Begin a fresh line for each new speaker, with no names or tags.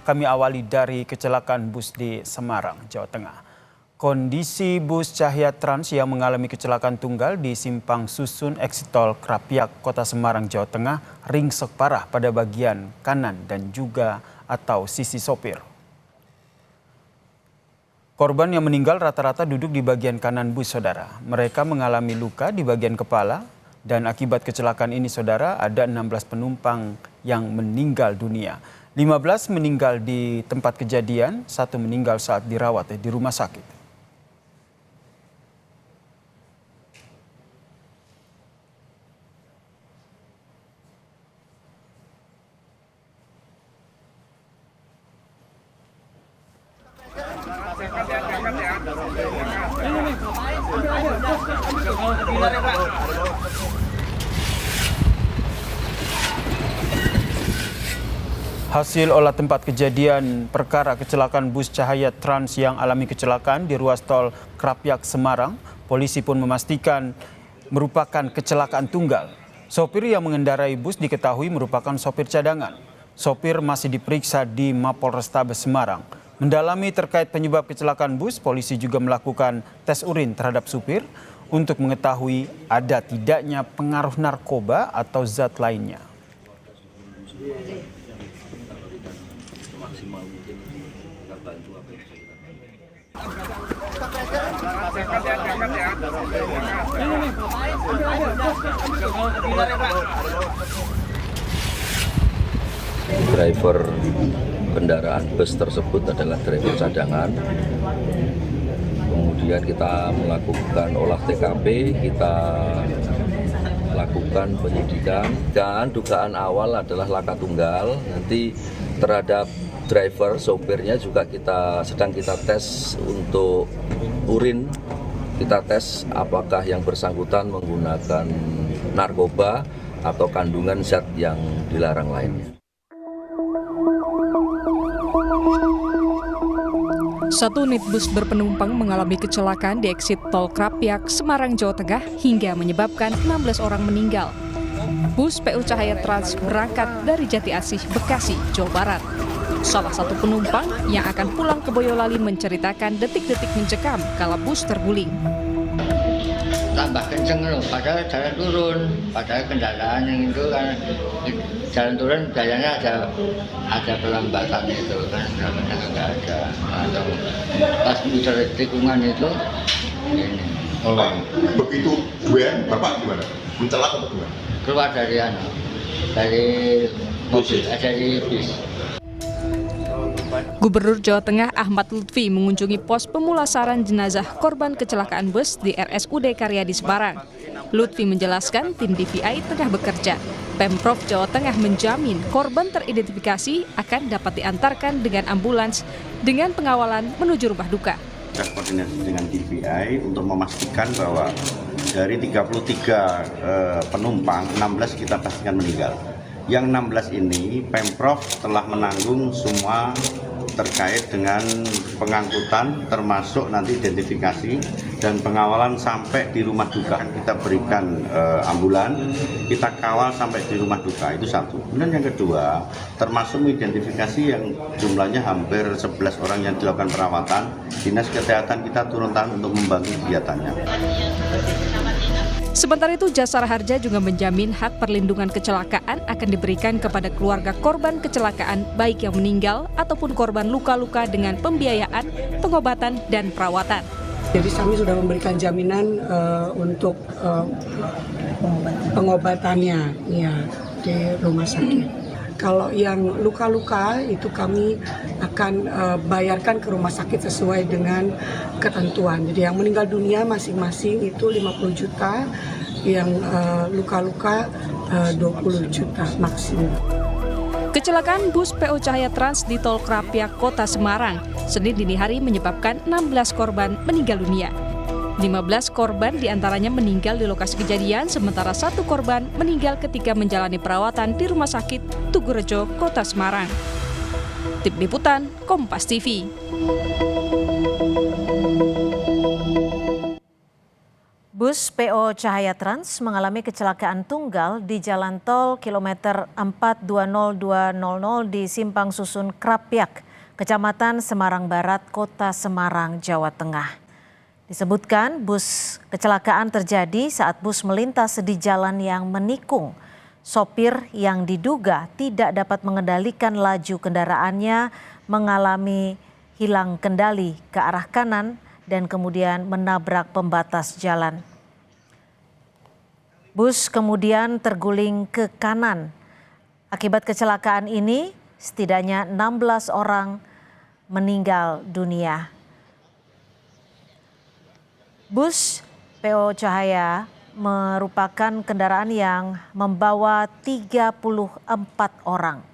Kami awali dari kecelakaan bus di Semarang, Jawa Tengah. Kondisi bus Cahaya Trans yang mengalami kecelakaan tunggal di Simpang Susun Exit Tol Krapyak, Kota Semarang, Jawa Tengah, ringsek parah pada bagian kanan dan juga atau sisi sopir. Korban yang meninggal rata-rata duduk di bagian kanan bus, saudara. Mereka mengalami luka di bagian kepala dan akibat kecelakaan ini, saudara, ada 16 penumpang yang meninggal dunia. 15 meninggal di tempat kejadian, 1 meninggal saat dirawat di rumah sakit. Hasil olah tempat kejadian perkara kecelakaan bus Cahaya Trans yang alami kecelakaan di ruas tol Krapyak, Semarang, polisi pun memastikan merupakan kecelakaan tunggal. Sopir yang mengendarai bus diketahui merupakan sopir cadangan. Sopir masih diperiksa di Mapolrestabes Semarang. Mendalami terkait penyebab kecelakaan bus, polisi juga melakukan tes urin terhadap supir untuk mengetahui ada tidaknya pengaruh narkoba atau zat lainnya.
Maksimal mungkin kita bantu apa yang bisa kita bantu. Driver kendaraan bus tersebut adalah driver cadangan. Kemudian kita melakukan olah TKP, kita lakukan penyidikan dan dugaan awal adalah laka tunggal. Nanti terhadap driver, sopirnya juga sedang kita tes untuk urin. Kita tes apakah yang bersangkutan menggunakan narkoba atau kandungan zat yang dilarang lainnya.
Satu unit bus berpenumpang mengalami kecelakaan di eksit tol Krapyak, Semarang, Jawa Tengah hingga menyebabkan 16 orang meninggal. Bus PU Cahaya Trans berangkat dari Jati Asih, Bekasi, Jawa Barat. Salah satu penumpang yang akan pulang ke Boyolali menceritakan detik-detik mencekam kala bus terguling.
Tambah kenceng loh, padahal jalan turun, padahal kendaraan yang itu kan jalan turun jalannya ada pelambatan itu kan, nggak ada. Atau pas muter tikungan itu, ini.
Oh, begitu dua, Bapak gimana? Mencelak atau gimana?
Keluar dari mobil, dari bis.
Gubernur Jawa Tengah Ahmad Lutfi mengunjungi pos pemulasaran jenazah korban kecelakaan bus di RSUD Karyadi Semarang. Lutfi menjelaskan tim DVI tengah bekerja. Pemprov Jawa Tengah menjamin korban teridentifikasi akan dapat diantarkan dengan ambulans dengan pengawalan menuju rumah duka.
Kita koordinasi dengan DVI untuk memastikan bahwa dari 33 penumpang, 16 kita pastikan meninggal. Yang 16 ini Pemprov telah menanggung semua terkait dengan pengangkutan, termasuk nanti identifikasi dan pengawalan sampai di rumah duka. Kita berikan ambulan, kita kawal sampai di rumah duka, itu satu. Kemudian yang kedua, termasuk identifikasi yang jumlahnya hampir 11 orang yang dilakukan perawatan. Dinas Kesehatan kita turun tangan untuk membantu kegiatannya.
Sementara itu, Jasara Harja juga menjamin hak perlindungan kecelakaan akan diberikan kepada keluarga korban kecelakaan baik yang meninggal ataupun korban luka-luka dengan pembiayaan, pengobatan, dan perawatan.
Jadi kami sudah memberikan jaminan untuk pengobatannya ya, di rumah sakit. Kalau yang luka-luka itu kami akan bayarkan ke rumah sakit sesuai dengan ketentuan. Jadi yang meninggal dunia masing-masing itu 50 juta, yang luka-luka 20 juta maksimum.
Kecelakaan bus PO Cahaya Trans di Tol Krapyak, Kota Semarang, Senin dini hari menyebabkan 16 korban meninggal dunia. 15 korban diantaranya meninggal di lokasi kejadian, sementara 1 korban meninggal ketika menjalani perawatan di Rumah Sakit Tugurejo, Kota Semarang. Tim Liputan, Kompas TV.
Bus PO Cahaya Trans mengalami kecelakaan tunggal di Jalan Tol kilometer 420200 di Simpang Susun Krapyak, Kecamatan Semarang Barat, Kota Semarang, Jawa Tengah. Disebutkan bus kecelakaan terjadi saat bus melintas di jalan yang menikung. Sopir yang diduga tidak dapat mengendalikan laju kendaraannya mengalami hilang kendali ke arah kanan dan kemudian menabrak pembatas jalan. Bus kemudian terguling ke kanan. Akibat kecelakaan ini, setidaknya 16 orang meninggal dunia. Bus PO Cahaya merupakan kendaraan yang membawa 34 orang.